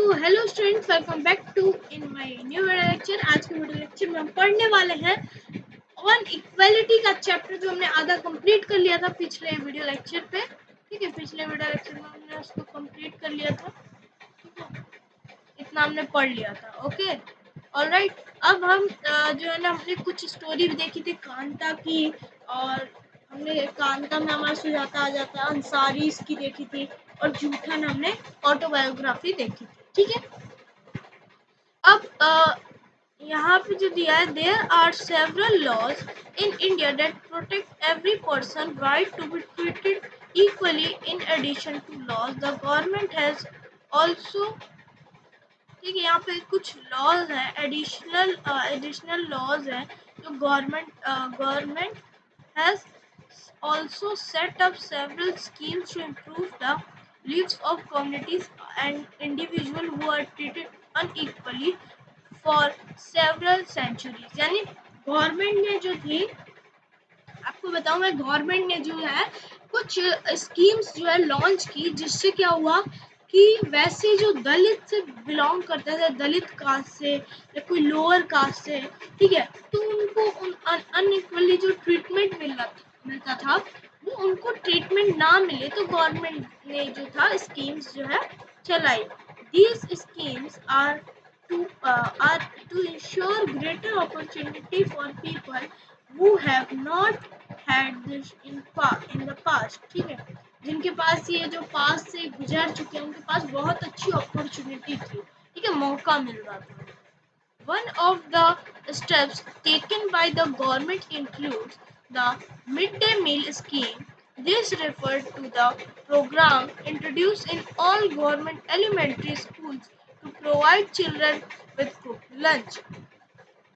तो hello students, welcome back to in my new video lecture. आज के video lecture में हम पढ़ने वाले हैं ऑन इक्वालिटी का चैप्टर, जो हमने आधा कंप्लीट कर लिया था पिछले वीडियो लेक्चर पे। ठीक है, पिछले वीडियो लेक्चर में हमने उसको कंप्लीट कर लिया था। ठीक है, इतना हमने पढ़ लिया था। Okay, alright. अब हम जो है ना, हमने कुछ स्टोरी भी देखी थी कांता की, और हमने कांता में हमारा सुजाता आ जाता अंसारी की देखी थी, और जूठा में हमने ऑटोबायोग्राफी देखी थी। ठीक है, अब यहाँ पे जो दिया है, there are several laws in India that protect every person right to be treated equally. In addition to laws the government has also, ठीक है, यहाँ पे कुछ लॉज है, एडिशनल लॉज है जो government has also set up several schemes to improve the lives of communities and individuals who are treated unequally for several centuries। यानी government ने जो थी, आपको बताऊं मैं, गवर्नमेंट ने जो है कुछ स्कीम्स जो है लॉन्च की, जिससे क्या हुआ कि वैसे जो दलित से बिलोंग करते थे, दलित कास्ट से या कोई लोअर कास्ट से, ठीक है, तो उनको अनइक्वली जो ट्रीटमेंट मिलता था, वो उनको ट्रीटमेंट ना मिले, तो गवर्नमेंट ने जो था स्कीम्स जो है चलाई। These schemes are to ensure greater opportunity for people who have not had this in the past। ठीक है, जिनके पास ये जो पास से गुजर चुके हैं, उनके पास बहुत अच्छी अपॉर्चुनिटी थी, ठीक है, मौका मिल रहा था। One of the steps taken by the government includes the midday meal scheme. This refers to the program introduced in all government elementary schools to provide children with cooked lunch।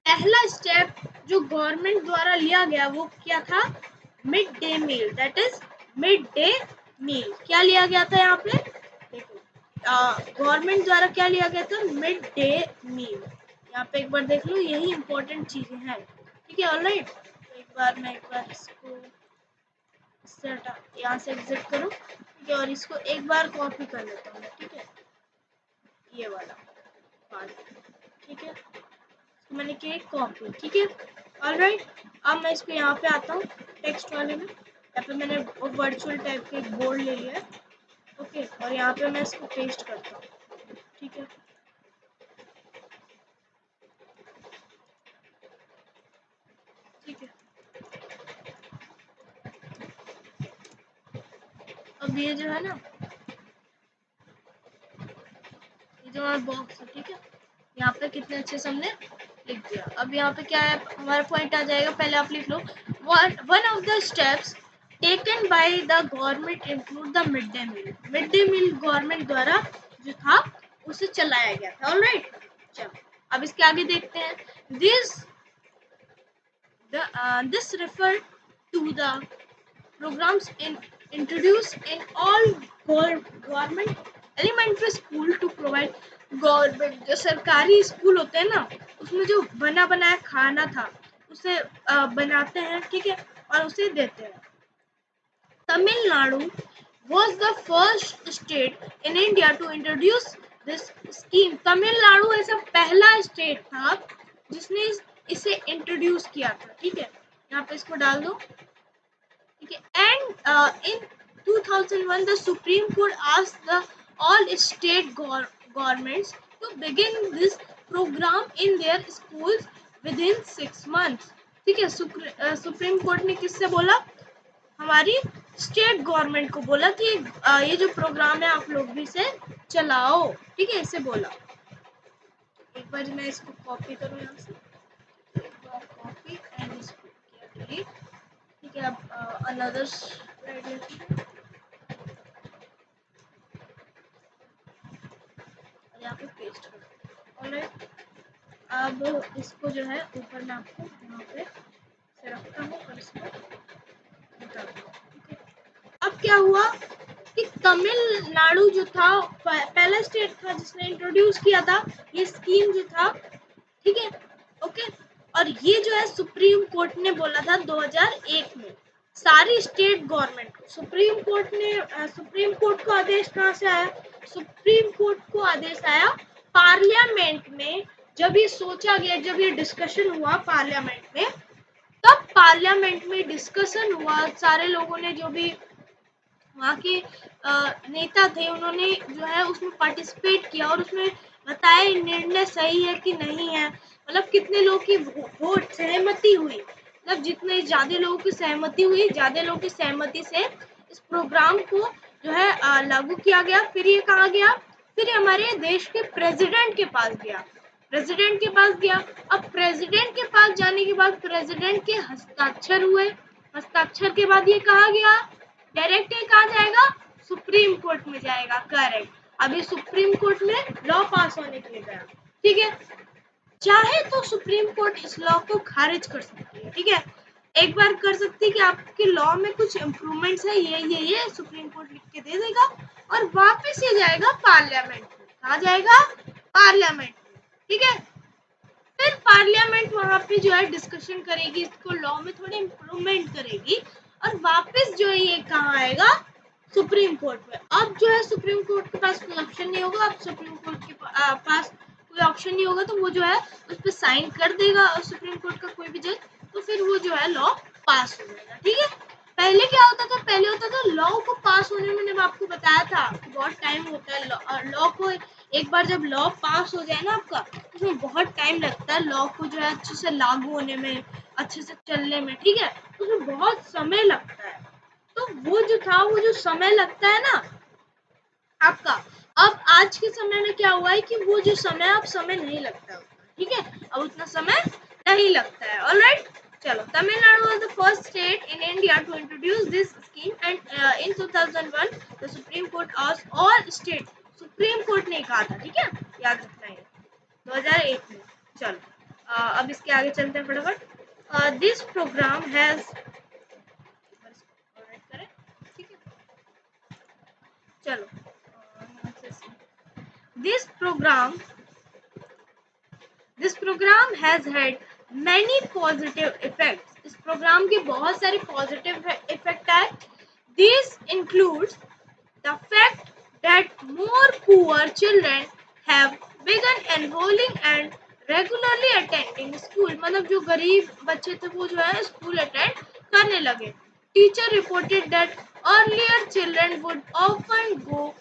पहला step जो government द्वारा लिया गया वो क्या था? Mid day meal, that is mid day meal. क्या लिया गया था यहाँ पे? देखो, गवर्नमेंट द्वारा क्या लिया गया था? Mid day meal. यहाँ पे एक बार देख लो, यही इंपॉर्टेंट चीजें हैं। ठीक है, ऑलराइट। तो एक बार इसको यहाँ से एग्जिट करो, ठीक है, और इसको एक बार कॉपी कर लेता हूँ। ठीक है, ये वाला पार्ट, ठीक है, मैंने किया कॉपी। ठीक है, ऑलराइट। अब मैं इसको यहाँ पे आता हूँ टेक्स्ट वाले में। यहाँ पे मैंने वर्चुअल टाइप का एक बोर्ड ले लिया है। ओके, और यहाँ पे मैं इसको पेस्ट करता हूँ। ठीक है, ठीक है। अब ये जो है ना, ये जो हमारा बॉक्स है, ठीक है, यहाँ पे कितने अच्छे से हमने लिख दिया। अब यहाँ पे क्या है, हमारा पॉइंट आ जाएगा। पहले आप लिख लो, one of the steps taken by the government include the mid day meal. Mid day meal government द्वारा जो था उसे चलाया गया था। ऑलराइट, चलो अब इसके आगे देखते हैं। This refer to the programs introduced in all government elementary school to provide government जो सरकारी स्कूल होते हैं ना, उसमें जो बना बनाया खाना था उसे बनाते हैं, ठीक है, और उसे देते हैं। Tamil Nadu was the first state in India to introduce this scheme। Tamil Nadu ऐसा पहला स्टेट था जिसने इसे इंट्रोड्यूस किया था। ठीक है, यहाँ पे इसको डाल दो। Okay. And in 2001, the Supreme Court asked the all state governments to begin this program in their schools within 6 months। ठीक है, सुप्रीम कोर्ट ने किससे बोला? हमारी स्टेट गवर्नमेंट को बोला कि ये जो प्रोग्राम है आप लोग भी इसे चलाओ। ठीक है, इसे बोला। एक बार मैं इसको कॉपी करूँ यहाँ से, एक बार कॉपी एंड इसको किया डिलीट। ठीक है, अब अनदर स्लाइड लेते हैं और यहाँ पे पेस्ट कर देते हैं। ऑलराइट, अब इसको जो है ऊपर मैं आपको यहाँ पे से रखता हूँ और इसको बता दूँ। ठीक है, अब क्या हुआ कि तमिलनाडु जो था पहला स्टेट था जिसने इंट्रोड्यूस किया था ये स्कीम जो था। ठीक है, ओके, और ये जो है सुप्रीम कोर्ट ने बोला था 2001 में। सारी स्टेट गवर्नमेंट को। सुप्रीम कोर्ट को आदेश कहाँ से आया? सुप्रीम कोर्ट को आदेश आया पार्लियामेंट में। जब ये सोचा गया, जब ये डिस्कशन हुआ पार्लियामेंट में, तब पार्लियामेंट में डिस्कशन हुआ, सारे लोगों ने, जो भी वहाँ के नेता थे, उन्होंने जो है उसमें पार्टिसिपेट किया और उसमें बताया निर्णय सही है कि नहीं है। मतलब कितने लोग की वोट सहमति हुई, मतलब जितने ज्यादा लोगों की सहमति हुई, ज्यादा लोगों की सहमति से इस प्रोग्राम को जो है लागू किया गया। फिर ये कहाँ गया? फिर हमारे देश के प्रेसिडेंट के पास गया। प्रेसिडेंट के पास गया। अब प्रेसिडेंट के पास जाने के बाद प्रेसिडेंट के हस्ताक्षर हुए। हस्ताक्षर के बाद ये कहाँ गया? डायरेक्ट ये कहाँ जाएगा? सुप्रीम कोर्ट में जाएगा। करेक्ट। अभी सुप्रीम कोर्ट में लॉ पास होने के लिए गया। ठीक है, चाहे तो सुप्रीम कोर्ट इस लॉ को खारिज कर सकती है। ठीक है, एक बार कर सकती है कि आपके लॉ में कुछ इम्प्रूवमेंट्स है, ये सुप्रीम कोर्ट लिख के दे देगा और वापस ये जाएगा पार्लियामेंट में। कहाँ जाएगा? पार्लियामेंट में। ठीक है, फिर पार्लियामेंट वहां पे जो है डिस्कशन करेगी, इसको लॉ में थोड़े इम्प्रूवमेंट करेगी और वापस जो है ये कहाँ आएगा? सुप्रीम कोर्ट में। अब जो है सुप्रीम कोर्ट के पास कोई ऑप्शन नहीं होगा। अब सुप्रीम कोर्ट के पास कोई ऑप्शन नहीं होगा, तो वो जो है उस पर साइन कर देगा और सुप्रीम कोर्ट का कोई भी जज, तो फिर वो जो है लॉ पास हो जाएगा। ठीक है, पहले क्या होता था? पहले होता था लॉ को पास होने में, मैंने आपको बताया था बहुत टाइम होता है लॉ को। एक बार जब लॉ पास हो जाए ना आपका, उसमें बहुत टाइम लगता है लॉ को जो है अच्छे से लागू होने में, अच्छे से चलने में। ठीक है, उसमें बहुत समय लगता है। तो वो जो था, वो जो समय लगता है ना आपका, अब आज के समय में क्या हुआ है कि वो जो समय, अब समय नहीं लगता उतना। ठीक है, अब उतना समय नहीं लगता है। ऑलराइट, चलो। Tamil Nadu was the first state in India to introduce this scheme and in 2001 the Supreme Court asked all states, supreme court ने कहा था। ठीक है, याद रखना है 2001 में। चलो अब इसके आगे चलते हैं फटाफट। दिस प्रोग्राम हैज, ठीक है, चलो। This program has had many positive effects. इस प्रोग्राम के बहुत सारे पॉजिटिव इफेक्ट आए। This includes the fact that more poor children have begun enrolling and regularly attending school. मतलब जो गरीब बच्चे थे वो जो है स्कूल अटेंड करने लगे। Teacher reported that earlier children would often go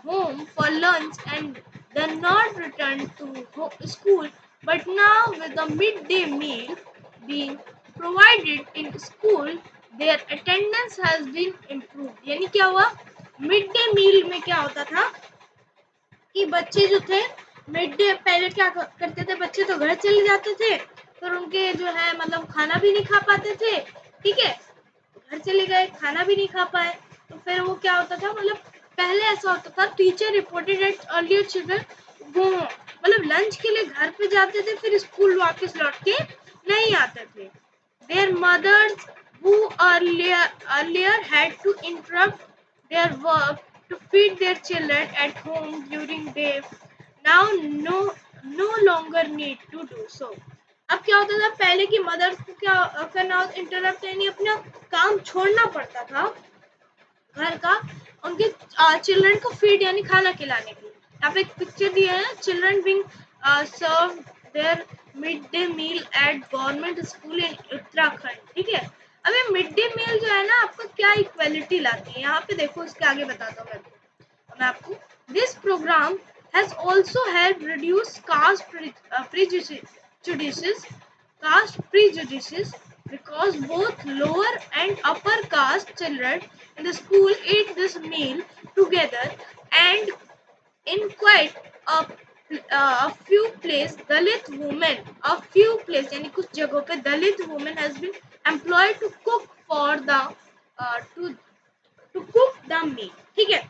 home for lunch and then not return to school, but now with the midday meal being provided in school, their attendance has been improved. यानी क्या हुआ? Mid day मील में क्या होता था कि बच्चे जो थे, मिड डे पहले क्या करते थे, बच्चे तो घर चले जाते थे, फिर उनके जो है मतलब खाना भी नहीं खा पाते थे। ठीक है, घर चले गए, खाना भी नहीं खा पाए, तो फिर वो क्या होता था, मतलब पहले ऐसा होता था, teacher reported at earlier children वो मतलब लंच के लिए घर पे जाते थे, फिर स्कूल वापस लौट के नहीं आते थे। Their mothers who earlier had to interrupt their work to feed their children at home during day now no longer need to do so. अब क्या होता था, पहले की मदर्स को क्या करना, इंटरप्ट यानी अपना काम छोड़ना पड़ता था घर का, उनके चिल्ड्रन को फीड यानी खाना खिलाने के लिए। यहाँ पे एक पिक्चर दिया है, children being serve their mid day meal at government school in Uttarakhand. ठीक है, अब ये मिड डे मील जो है ना आपका क्या इक्वालिटी लाती है, यहाँ पे देखो, इसके आगे बताता हूँ मैं आपको। This program has also helped reduce caste prejudices because both lower and upper caste children in the school eat this meal together, and in quite a few places यानी कुछ जगहों पे दलित women has been employed to cook for the to cook the meal. ठीक है,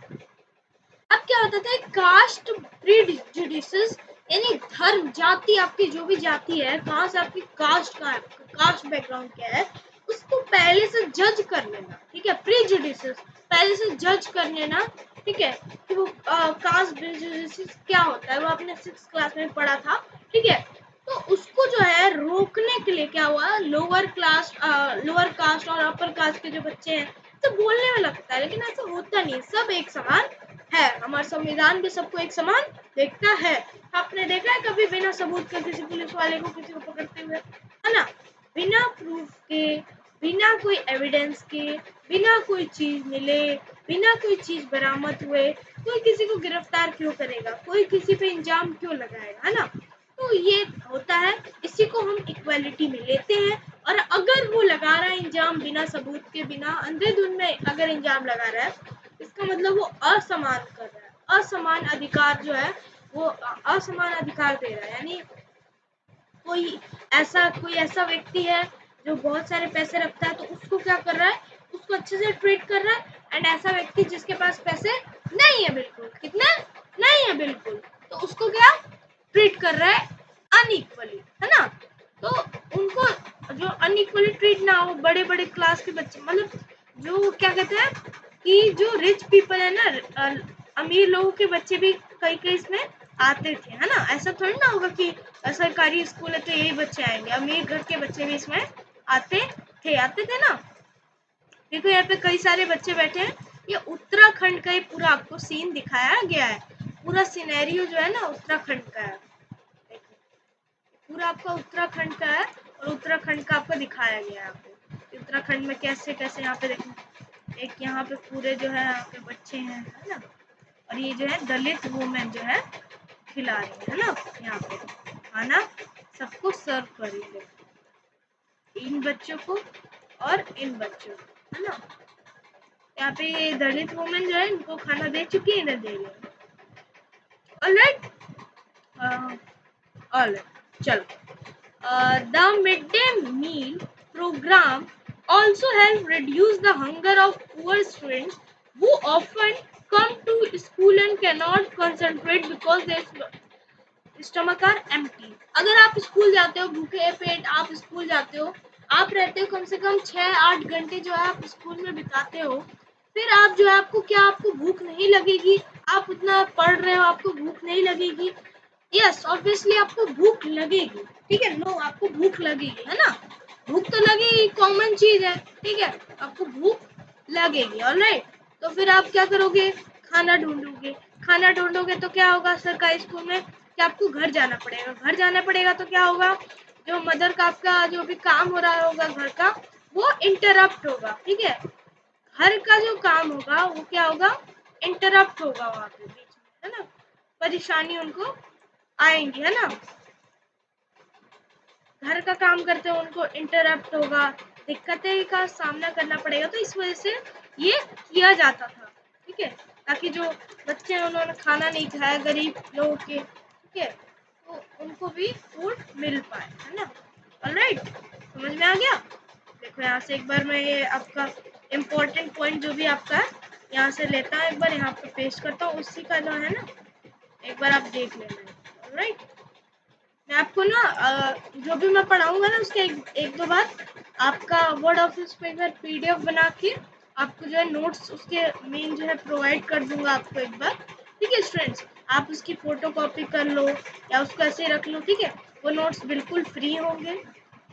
अब क्या होता था, कास्ट प्रीजुडिसेस यानी धर्म, जाति, आपकी जो भी जाति है, कहाँ से आपकी कास्ट का है, कास्ट बैकग्राउंड क्या है, उसको पहले से जज कर लेना। ठीक है, प्रीजुडिसेस पहले से जज कर लेना। ठीक है, कि वो कास्ट प्रीजुडिसेस क्या होता है, वो आपने 6th क्लास में पढ़ा था। ठीक है, तो उसको जो है रोकने के लिए क्या हुआ, लोअर कास्ट और अपर कास्ट के जो बच्चे हैं तो बोलने में लगता है, लेकिन ऐसा होता नहीं, सब एक समान है। हमारा संविधान भी सबको एक समान देखता है। आपने देखा है कभी बिना सबूत के किसी पुलिस वाले को किसी को पकड़ते हुए, है ना? बिना प्रूफ के, बिना कोई एविडेंस के, बिना कोई चीज मिले, बिना कोई चीज बरामद हुए कोई किसी को गिरफ्तार क्यों करेगा, कोई किसी पे इंजाम क्यों लगाएगा, है ना? तो ये होता है, इसी को हम इक्वालिटी में लेते हैं। और अगर वो लगा रहा है इंजाम बिना सबूत के, बिना अंधेधुंध में अगर इंजाम लगा रहा है, इसका मतलब वो असमान कर रहा है, असमान अधिकार जो है वो असमान अधिकार दे रहा है। यानी कोई ऐसा व्यक्ति है जो बहुत सारे पैसे रखता है तो उसको क्या कर रहा है, उसको अच्छे से ट्रीट कर रहा है, एंड ऐसा व्यक्ति जिसके पास पैसे नहीं है बिल्कुल, कितने नहीं है बिल्कुल, तो उसको क्या ट्रीट कर रहा है अनइक्वली, है ना? तो उनको जो अनइक्वली ट्रीट ना हो, बड़े बड़े क्लास के बच्चे, मतलब जो क्या कहते हैं कि जो रिच पीपल है ना, अमीर लोगों के बच्चे भी कई कई इसमें आते थे, है ना? ऐसा थोड़ी ना होगा कि सरकारी स्कूल है तो यही बच्चे आएंगे, अमीर घर के बच्चे भी इसमें आते थे ना। देखो यहाँ पे कई सारे बच्चे बैठे हैं, ये उत्तराखंड का ही पूरा आपको सीन दिखाया गया है, पूरा सिनेरियो जो है ना उत्तराखंड का है, पूरा आपका उत्तराखंड का है और उत्तराखंड का आपको दिखाया गया है आपको, उत्तराखंड में कैसे कैसे यहाँ पे देखो, एक यहाँ पे पूरे जो है यहाँ पे बच्चे हैं, है ना? और ये जो है दलित वुमेन जो है खिला रही है ना, यहाँ पे खाना सबको सर्व कर रही है, इन बच्चों को और इन बच्चों को, है ना? यहाँ पे ये दलित वुमेन जो है इनको खाना दे चुकी है, इन्हें दे रही है। ऑलराइट, ऑलराइट, चलो। The midday meal program also help reduce the hunger of poor students who often come to school and cannot concentrate because their stomach are empty. अगर आप स्कूल जाते हो भूखे पेट, आप स्कूल जाते हो, आप रहते हो कम से कम 6-8 घंटे जो है आप स्कूल में बिताते हो, फिर आप जो है आपको भूख नहीं लगेगी, आप उतना पढ़ रहे हो आपको भूख नहीं लगेगी, यस ऑब्वियसली आपको भूख लगेगी, ठीक है, नो आपको भूख लगेगी, है ना? भूख तो लगेगी, कॉमन चीज है, ठीक है, आपको भूख लगेगी, ऑलराइट। तो फिर आप क्या करोगे, खाना ढूंढोगे, खाना ढूंढोगे तो क्या होगा सरकारी स्कूल में कि आपको घर जाना पड़ेगा, घर जाना पड़ेगा तो क्या होगा, जो मदर का आपका जो भी काम हो रहा होगा घर का वो इंटरप्ट होगा, ठीक है, घर का जो काम होगा वो क्या होगा, इंटरप्ट होगा वहां पे बीच में, है ना? परेशानी उनको आएंगी, है ना? घर का काम करते हो उनको इंटरप्ट होगा, दिक्कतें का सामना करना पड़ेगा, तो इस वजह से ये किया जाता था, ठीक है, ताकि जो बच्चे हैं उन्होंने खाना नहीं खाया, गरीब लोगों के, ठीक है, तो उनको भी फूड मिल पाए, है ना? ऑलराइट, समझ में आ गया? देखो यहाँ से एक बार मैं ये आपका इम्पोर्टेंट पॉइंट जो भी आपका है यहाँ से लेता हूँ, एक बार यहाँ पे पेस्ट करता हूँ, उसी का जो है ना एक बार आप देख लेना, ऑलराइट। मैं आपको ना जो भी मैं पढ़ाऊंगा ना उसके एक दो बार आपका वर्ड ऑफिस पे एक बार पीडीएफ बना के आपको जो है नोट्स उसके मेन जो है प्रोवाइड कर दूंगा आपको एक बार, ठीक है स्टूडेंट्स? आप उसकी फोटो कॉपी कर लो या उसको ऐसे रख लो, ठीक है? वो नोट्स बिल्कुल फ्री होंगे,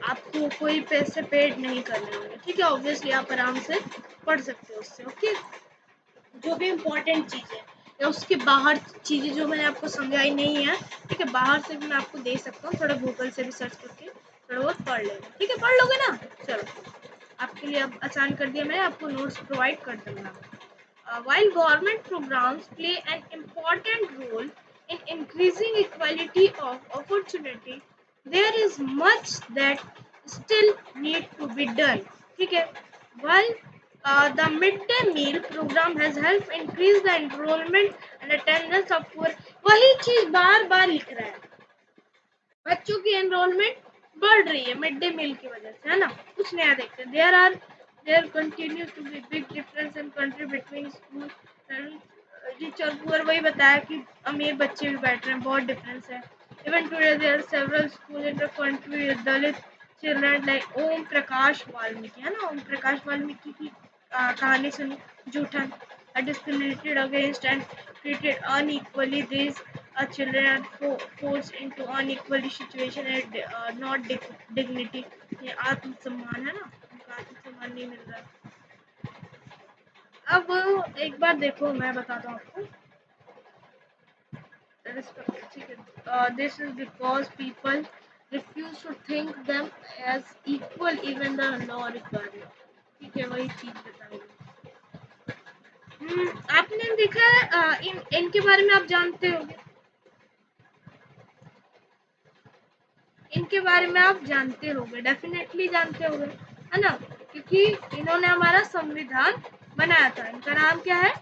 आपको कोई पैसे पेड नहीं करने होंगे, ठीक है? ऑब्वियसली आप आराम से पढ़ सकते हो उससे, ओके? जो भी इम्पोर्टेंट चीज़ है या उसके बाहर चीज़ें जो मैंने आपको समझाई नहीं है, ठीक है, बाहर से भी मैं आपको दे सकता हूँ, थोड़ा गूगल से भी सर्च करके थोड़ा बहुत पढ़ लेना, ठीक है? पढ़ लोगे ना? चलो, आपके लिए अब आसान कर दिया मैंने, आपको नोट्स प्रोवाइड कर दूंगा। While government programs play an important role in increasing equality of opportunity, there is much that still need to be done, ठीक है? While the midday meal program has helped increase the enrollment and attendance of poor, वही चीज बार बार लिख रहा है, बच्चों की enrolment बढ़ रही है मिड डे मील की वजह से, है ना? कुछ नया देखते हैं, there continue to be big difference in country between school and rich और पुअर, वही बताया कि अमीर बच्चे भी बैठ रहे हैं, बहुत डिफरेंस है। Even today there are several school in the country with Dalit children like Om Prakash Valmiki, है ना? ओम प्रकाश वाल्मीकि की कहानी सुनी, जूठन are discriminated against and treated unequally. These children are forced into unequal situation and not dignity. ये आत्मसम्मान है ना, उनका आत्मसम्मान नहीं मिल रहा। अब एक बार देखो, मैं बताता हूँ आपको। ठीक है, this is because people refuse to think them as equal even the law requires। ठीक है, वही चीज बताई। आपने देखा है, इनके बारे में आप जानते होंगे, इनके बारे में आप जानते होंगे, डेफिनेटली जानते होंगे, है ना, क्योंकि इन्होंने हमारा संविधान बनाया था। इनका नाम क्या है?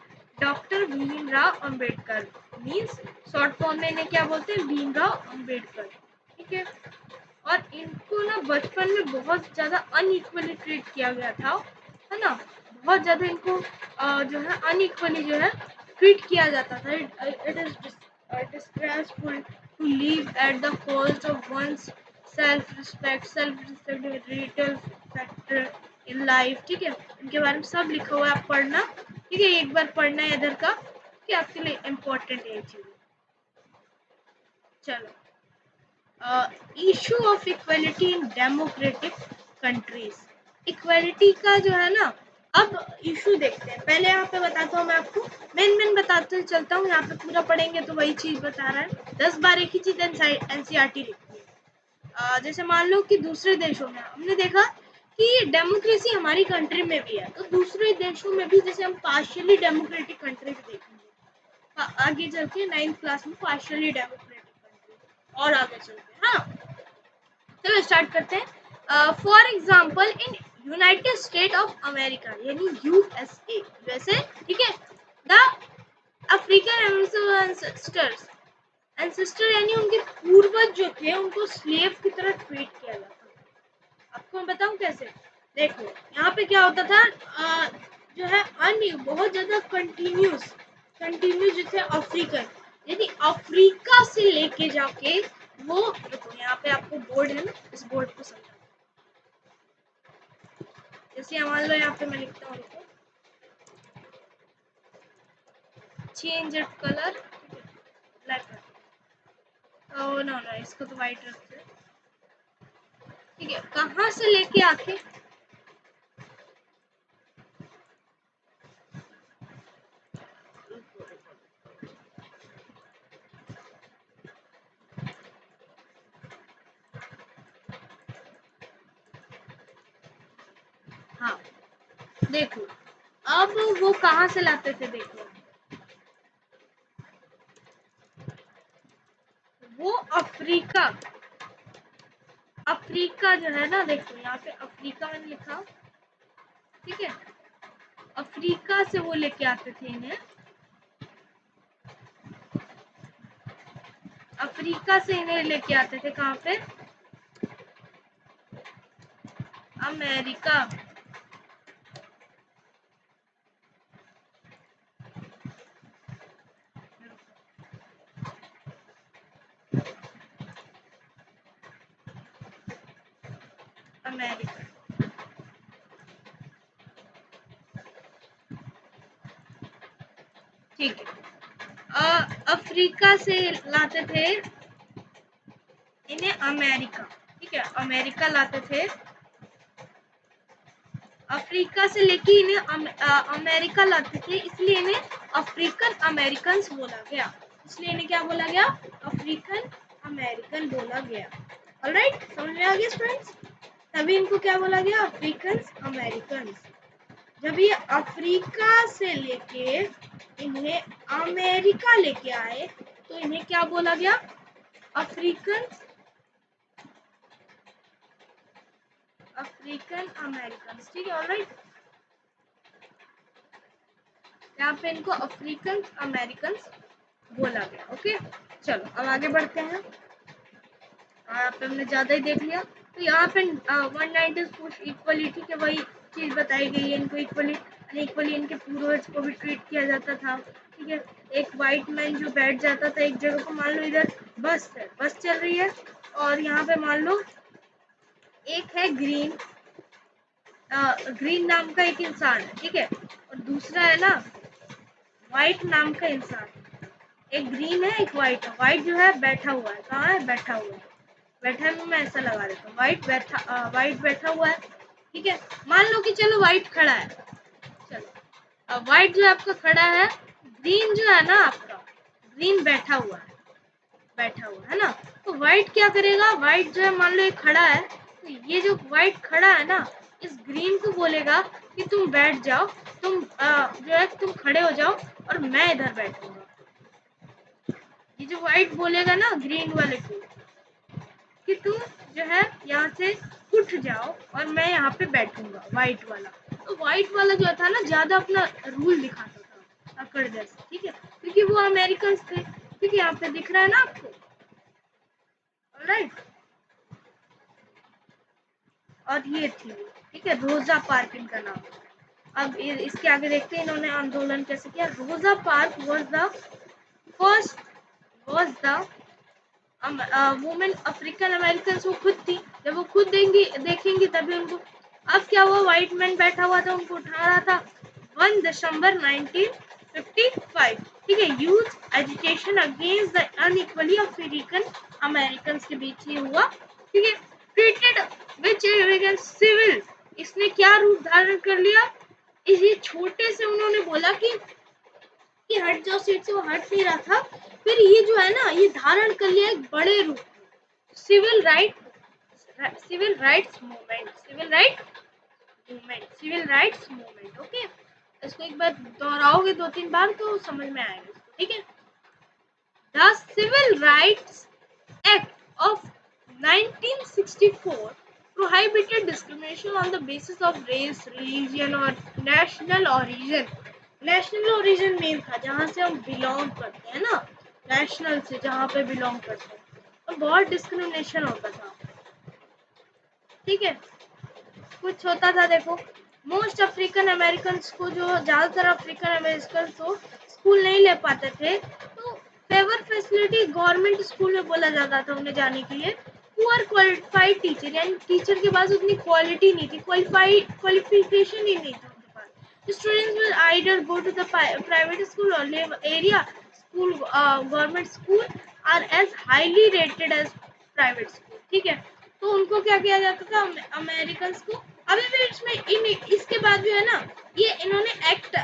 Doctor Bhimrao Ambedkar. Means short form में इन्हें क्या बोलते हैं? भीमराव अंबेडकर। ठीक है, और इनको ना बचपन में बहुत ज्यादा अनइक्वली ट्रीट किया गया था, है ना, बहुत ज्यादा इनको जो है अनइक्वली जो है ट्रीट किया जाता था। It is disgraceful to live at the cost of one's self-respect vital factor in life। ठीक है, इनके बारे में सब लिखा हुआ है, आप पढ़ना। ठीक है, एक बार पढ़ना है इधर का, कि आपके लिए इम्पोर्टेंट है ये चीज। चलो, issue of equality in democratic countries. Equality का जो है ना, अब इशू देखते हैं। पहले यहाँ पे बताता हूँ मैं आपको, मेन बताते चलता हूँ। यहाँ पे पूरा पढ़ेंगे तो वही चीज बता रहा है, 10 बार एक ही चीज एनसीईआरटी लिखती है। जैसे मान लो कि दूसरे देशों में हमने देखा कि डेमोक्रेसी हमारी कंट्री में भी है, तो दूसरे देशों में भी जैसे हम पार्शियली डेमोक्रेटिक कंट्री भी देखेंगे आगे चल के 9th क्लास में, पार्शियली डेमोक्रेटिक कंट्री और आगे चलते हैं। हाँ, चलो स्टार्ट करते हैं। For example in United state of America, यानी यूएसए, ठीक है, द अफ्रीकन एंसेस्टर यानी उनके पूर्वज जो थे, उनको स्लेव की तरह ट्रीट किया जाता था। आपको मैं बताऊं कैसे? देखो, यहाँ पे क्या होता था, जो है बहुत ज्यादा कंटिन्यूस जैसे अफ्रीकन, यानी अफ्रीका से लेके जाके वो, देखो यहाँ पे आपको बोर्ड है ना, इस बोर्ड को समझा। जैसे मान लो यहाँ पे मैं लिखता हूँ, change colour, black, oh no no, इसको तो व्हाइट रखते हैं। ठीक है, कहाँ से लेके आके, हाँ देखो, अब वो कहाँ से लाते थे, देखो वो अफ्रीका जो है ना, देखो यहाँ पे अफ्रीका मैंने लिखा, ठीक है, अफ्रीका से वो लेके आते थे इन्हें, अफ्रीका से इन्हें लेके आते थे कहाँ पे? अमेरिका। अमेरिका, ठीक है, अफ्रीका से लाते थे इन्हें अमेरिका, ठीक है, अमेरिका लाते थे, अफ्रीका से लेके इन्हें अमेरिका लाते थे, इसलिए इन्हें अफ्रीकन अमेरिकन बोला गया। इसलिए इन्हें क्या बोला गया? अफ्रीकन अमेरिकन बोला गया। ऑलराइट, समझ में आ गया स्टूडेंट्स? तभी इनको क्या बोला गया? African American. जब ये अफ्रीका से लेके इन्हें अमेरिका लेके आए, तो इन्हें क्या बोला गया? African American. ठीक है, ऑलराइट, यहाँ पे इनको अफ्रीकन अमेरिकन बोला गया। ओके, चलो अब आगे बढ़ते हैं। यहाँ पे हमने ज्यादा ही देख लिया, तो यहाँ पे 190 इक्वलिटी के वही चीज बताई गई है, इनको इक्वली इनके पूर्वज को भी ट्रीट किया जाता था। ठीक है, एक वाइट मैन जो बैठ जाता था एक जगह को, मान लो इधर बस चल रही है, और यहाँ पे मान लो एक है ग्रीन नाम का एक इंसान है, ठीक है, और दूसरा है ना व्हाइट नाम का इंसान। एक ग्रीन है एक व्हाइट है। व्हाइट जो है बैठा हुआ है, कहाँ है, बैठा हुआ है। बैठा में मैं ऐसा लगा देता हूँ, व्हाइट बैठा हुआ है, ठीक है। मान लो कि चलो व्हाइट खड़ा है, चलो अब व्हाइट जो आपका खड़ा है, ग्रीन जो है ना आपका, ग्रीन बैठा हुआ है ना। तो व्हाइट क्या करेगा, व्हाइट जो है मान लो ये खड़ा है, तो ये जो व्हाइट खड़ा है ना, इस ग्रीन को बोलेगा कि तुम बैठ जाओ, तुम जो है तुम खड़े हो जाओ और मैं इधर बैठूंगा। ये जो व्हाइट बोलेगा ना ग्रीन वाले को कि तुम जो है यहाँ से उठ जाओ और मैं यहाँ पे बैठूंगा, व्हाइट वाला। तो व्हाइट वाला जो था ना ज्यादा अपना रूल दिखाता था अकड़ जैसे, ठीक है, क्योंकि वो अमेरिकन थे, ठीक है। यहाँ पे दिख रहा है ना आपको, ऑलराइट। और ये थी, ठीक है, रोजा पार्क इनका नाम। अब इसके आगे देखते हैं इन्होंने आंदोलन कैसे किया। रोजा park first was the women African American वो खुद थी, जब वो खुद देखेंगी तभी उनको। अब क्या हुआ, व्हाइट मैन बैठा हुआ था, उनको उठा रहा था। 1 दिसंबर 1955, ठीक है, youth education against the unequally African American के बीच ये हुआ, ठीक है। ट्रीटेड विच सिविल, इसने क्या रूप धारण कर लिया, इसी छोटे से उन्होंने बोला कि हट जाओ सीट से, वो हट नहीं रहा था। फिर ये जो है ना, ये धारण कर लिया एक बड़े रूप, civil right civil rights movement civil rights movement, okay. इसको एक बार दोहराओगे 2-3 बार तो समझ में आएगा इसको, ठीक है। The civil rights act of 1964 prohibited discrimination on the basis of race, religion or national origin. National origin main था, जहाँ से हम बिलोंग करते हैं ना, नेशनल से जहाँ पे बिलोंग करते हैं, तो बहुत डिस्क्रिमिनेशन होता था, ठीक है। कुछ होता था, देखो, मोस्ट अफ्रीकन अमेरिकन को, जो ज़्यादातर अफ्रीकन अमेरिकन को स्कूल नहीं ले पाते थे, तो फेवर फैसिलिटी गवर्नमेंट स्कूल में बोला जाता था उन्हें जाने के लिए। पुअर क्वालिफाइड टीचर, यानी टीचर के पास उतनी क्वालिटी नहीं थी, क्वालिफिकेशन ही नहीं था उनके पास। Students will either go to the private school और live area school, government school are as highly rated as private school, ठीक है। तो उनको क्या किया जाता था, अमेरिकन को। अभी भी इसमें इसके बाद जो है ना, ये इन्होंने एक्ट,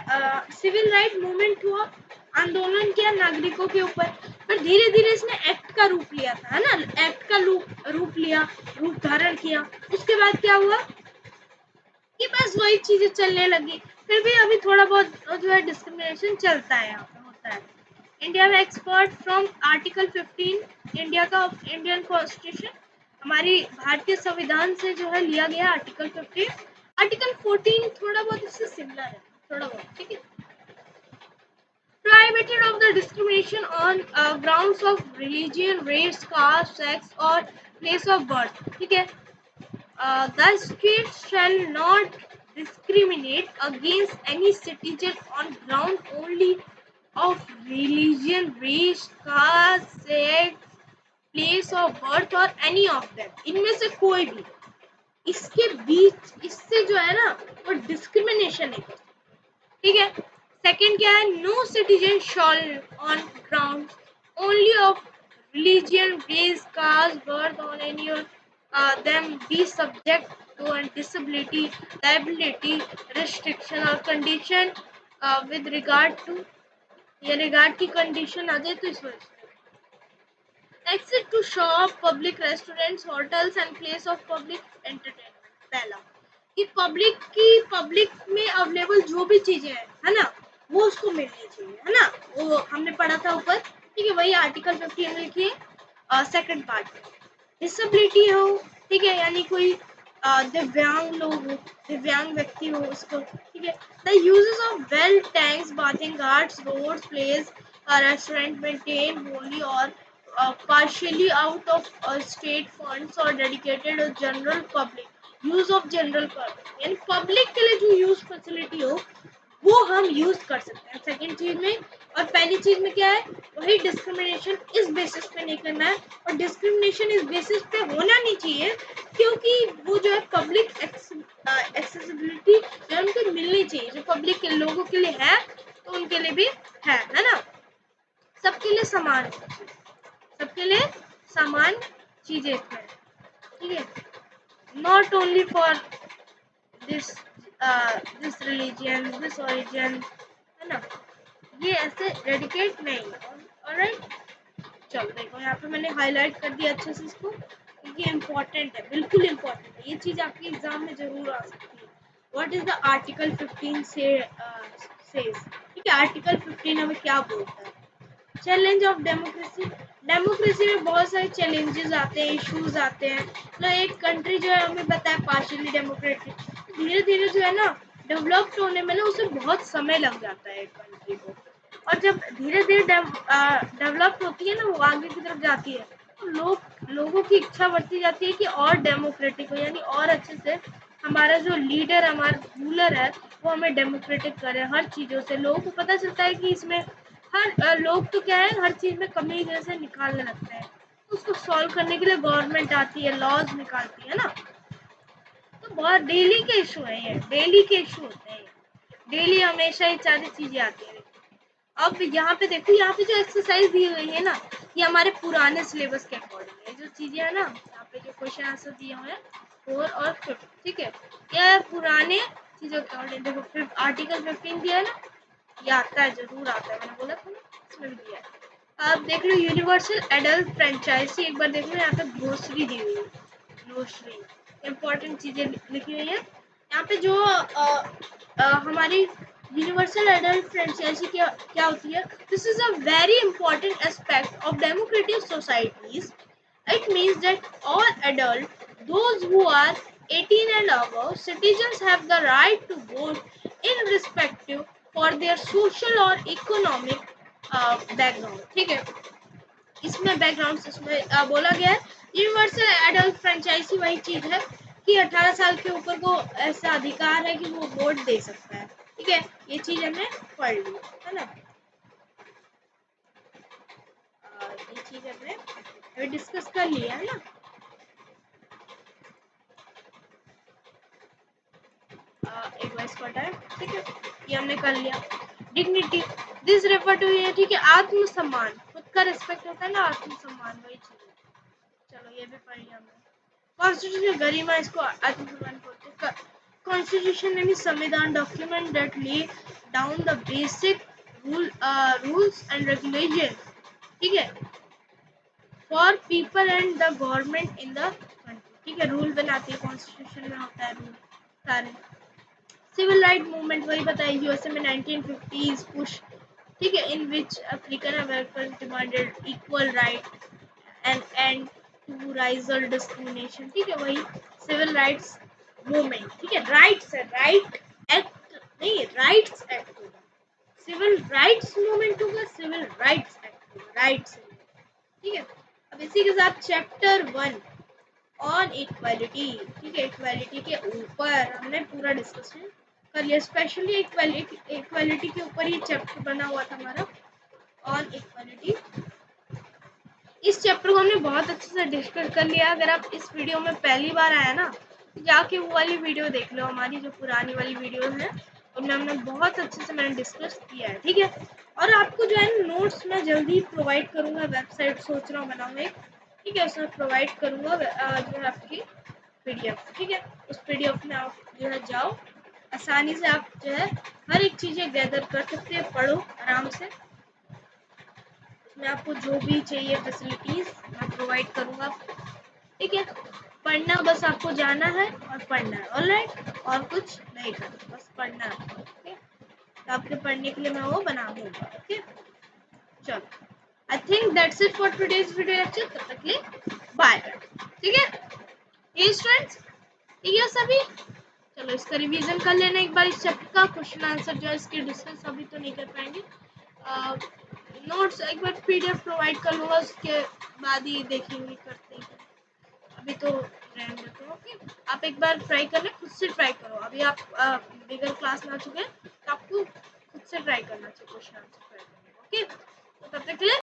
सिविल राइट मूवमेंट हुआ, आंदोलन किया नागरिकों के ऊपर, पर धीरे धीरे इसने एक्ट का रूप लिया था, है ना, एक्ट का रूप धारण किया। उसके बाद क्या हुआ कि बस वही चीजें चलने लगी। फिर भी अभी थोड़ा बहुत जो है डिस्क्रिमिनेशन चलता है, यहाँ पे होता है। इंडिया में एक्सपर्ट फ्रॉम आर्टिकल 15 इंडिया का इंडियन कॉन्स्टिट्यूशन, हमारी भारतीय संविधान से जो है लिया गया आर्टिकल 15। आर्टिकल 14 थोड़ा बहुत इससे सिमिलर है, थोड़ा बहुत, ठीक है। Prohibited of the discrimination on grounds of religion, race, caste, sex or place of birth, ठीक है। The state shall not discriminate against any citizen on ground only of religion, race, caste, sex, place of birth or any of them. इनमें से कोई भी इसके बीच, इससे जो है ना, वो डिस्क्रिमिनेशन नहीं कर, ठीक है। सेकंड क्या है, no citizen shall on ground only of religion, race, caste, birth or any of them be subject to a disability, liability, restriction or condition with regard to, ये regard की condition आ जाए तो इस वजह से। Access to shop, public restaurants, hotels and place of public entertainment, पहला कि public में अवेलेबल जो भी चीजें हैं, है ना, वो उसको मिलनी चाहिए, है ना, वो हमने पढ़ा था ऊपर, ठीक है। वही आर्टिकल 15 में लिखिए, सेकंड पार्ट में। डिसेबिलिटी हो, ठीक है, यानी कोई दिव्यांग लोग हो, दिव्यांग व्यक्ति हो उसको, ठीक है। The uses of well, tanks, bathing guards, roads, place, restaurant maintain wholly और partially out of state funds or dedicated to general public use of general public, यानी पब्लिक के लिए जो यूज फैसिलिटी हो वो हम यूज कर सकते हैं, सेकंड चीज में। और पहली चीज में क्या है, वही डिस्क्रिमिनेशन इस बेसिस पे नहीं करना है, और डिस्क्रिमिनेशन इस बेसिस पे होना नहीं चाहिए, क्योंकि वो जो है पब्लिक एक्सेसिबिलिटी जो उनको मिलनी चाहिए, जो पब्लिक के लोगों के लिए है तो उनके लिए भी है ना। सबके लिए समान होना चाहिए, सबके लिए समान चीजें हैं, ठीक है, not only for this this religion this origin, है ना, ये ऐसे डेडिकेट नहीं। ऑलराइट, चलो देखो यहाँ पे मैंने हाईलाइट कर दिया अच्छे से इसको, क्योंकि इम्पोर्टेंट है, बिल्कुल इम्पोर्टेंट है, ये चीज आपके एग्जाम में जरूर आ सकती है। व्हाट इज द आर्टिकल 15 से सेज, ठीक है, आर्टिकल 15 हमें क्या बोलता है? चैलेंज ऑफ डेमोक्रेसी, डेमोक्रेसी में बहुत सारे चैलेंजेस आते हैं, इश्यूज आते हैं। तो एक कंट्री जो है हमें पता है पार्शियली डेमोक्रेटिक, धीरे धीरे जो है ना डेवलप्ड होने में ना उसे बहुत समय लग जाता है एक कंट्री को, और जब धीरे धीरे डेवलप होती है ना, वो आगे की तरफ जाती है, तो लोगों की इच्छा बढ़ती जाती है कि और डेमोक्रेटिक हो, यानी और अच्छे से हमारा जो लीडर, हमारा रूलर है, वो हमें डेमोक्रेटिक करे हर चीज़ों से। लोगों को पता चलता है कि इसमें हर लोग तो क्या है, हर चीज़ में कमी जैसे निकालने लगते हैं, तो उसको सॉल्व करने के लिए गवर्नमेंट आती है, लॉज निकालती है ना। तो बहुत डेली के इशू है ये, डेली के इशू होते हैं, डेली हमेशा ये सारी चीज़ें आती हैं। अब यहाँ पे देखो, यहाँ पे जो एक्सरसाइज दी गई है ना, ये हमारे पुराने सिलेबस के अकॉर्डिंग है, जो चीजें है ना, यहाँ पे जो क्वेश्चन आंसर दिए हुए हैं 4 और 5, ठीक है, ये पुराने चीजों के अकॉर्डिंग। देखो फिर आर्टिकल 15 दिया है ना, ये आता है, जरूर आता है, मैंने बोला था ना, इसमें भी दिया है। अब देख लो यूनिवर्सल एडल्ट फ्रेंचाइजी, एक बार देख लो, यहाँ पे ग्रोसरी दी हुई है, ग्रोसरी इंपॉर्टेंट चीजें लिखी हुई है यहाँ पे। जो हमारी यूनिवर्सल एडल्ट फ्रेंचाइजी क्या क्या होती है? This is a very important aspect of democratic societies. It means that all adults, those who are 18 and above, citizens have the right to vote irrespective for their social or economic background. ठीक है, इसमें background इसमें बोला गया है universal adult franchise वही चीज है कि 18 साल के ऊपर को ऐसा अधिकार है कि वो वोट दे सकता है, ठीक है, ये चीज हमने पढ़ ली है ना। ये चीज हमने डिस्कस कर लिया है ना। एक वॉइस कट है, ठीक है, ये हमने कर लिया। डिग्निटी, दिस रेफर टू, ये ठीक है, आत्मसम्मान, खुद का रिस्पेक्ट होता है ना, आत्मसम्मान वही चीज है। चलो ये भी पढ़ लिया हमने। कॉन्स्टिट्यूशन गरिमा, इसको आत्मसम्मान बोलते हैं। कॉन्स्टिट्यूशन यानी संविधान, document that lay down the basic rules and regulation, ठीक है, for people and the government in the country, ठीक है, रूल बनाती है, कॉन्स्टिट्यूशन में होता है रूल सारे। सिविल राइट मूवमेंट वही बताया, यूएसए में 1950s पुश, ठीक है, in which African American demanded equal right and and to racial discrimination, ठीक है, वही सिविल राइट्स मूवमेंट, ठीक है, राइट्स है, राइट एक्ट नहीं, राइट्स एक्ट होगा, सिविल राइट्स मूवमेंट होगा, सिविल राइट्स एक्ट होगा, राइट्स, ठीक है। अब इसी के साथ चैप्टर 1 ऑन इक्वालिटी, ठीक है, इक्वालिटी के ऊपर हमने पूरा डिस्कशन कर लिया, स्पेशली इक्वालिटी के ऊपर ही चैप्टर बना हुआ था हमारा, ऑन इक्वालिटी। इस चैप्टर को हमने बहुत अच्छे से डिस्कस कर लिया। अगर आप इस वीडियो में पहली बार आया ना, तो जाके वो वाली वीडियो देख लो, हमारी जो पुरानी वाली वीडियो है उनमें हमने बहुत अच्छे से मैंने डिस्कस किया है, ठीक है। और आपको जो है नोट्स मैं जल्दी प्रोवाइड करूँगा, वेबसाइट सोच रहा हूँ बनाऊँ एक, ठीक है, उसमें प्रोवाइड करूँगा जो है आपकी PDF, ठीक है, उस PDF में आप जो है जाओ, आसानी से आप जो है हर एक चीज़ें गैदर कर सकते हैं, पढ़ो आराम से, मैं आपको जो भी चाहिए फैसिलिटीज मैं प्रोवाइड करूँगा, ठीक है। पढ़ना बस आपको जाना है और पढ़ना है, ऑलराइट, और कुछ नहीं करना, बस पढ़ना है, ओके। तो आपके पढ़ने के लिए मैं वो बना दूँगा, ओके। चलो, I think that's it for today's video lecture, तब तक के लिए बाय, ठीक है। ये स्टूडेंट्स, ठीक है सभी, चलो इसका रिवीजन कर लेना एक बार, इस चैप्टर का क्वेश्चन आंसर जो है इसके डिस्कस अभी तो नहीं कर पाएंगे, नोट्स एक बार PDF प्रोवाइड कर लूँगा, उसके बाद ही देखेंगे करते हैं, अभी तो रहने देते हैं, ओके। आप एक बार ट्राई कर ले, खुद से ट्राई करो, अभी आप बिगर क्लास में आ चुके हैं, तो आपको खुद से ट्राई करना चाहिए क्वेश्चन आंसर, ओके। तो तब तक के लिए